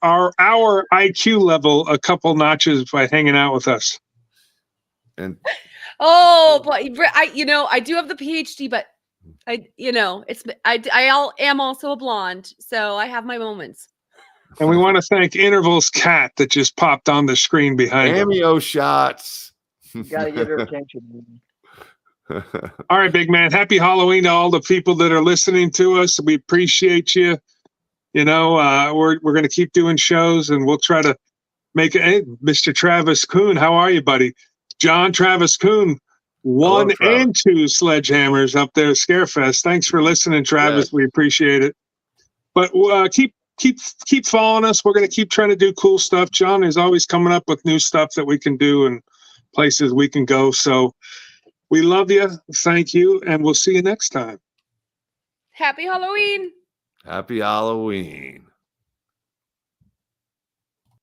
IQ level a couple notches by hanging out with us. And Oh, but I do have the PhD, but I am also a blonde, so I have my moments. And we want to thank Interval's cat that just popped on the screen behind him. cameo shots. Gotta get her attention. All right, big man. Happy Halloween to all the people that are listening to us. We appreciate you. We're going to keep doing shows, and we'll try to make it. Hey, Mr. Travis Kuhn, how are you, buddy? John Travis Kuhn, 1 and 2 sledgehammers up there at Scarefest. Thanks for listening, Travis. Yes. We appreciate it. But keep following us. We're going to keep trying to do cool stuff. John is always coming up with new stuff that we can do and places we can go. So we love you. Thank you. And we'll see you next time. Happy Halloween. Happy Halloween.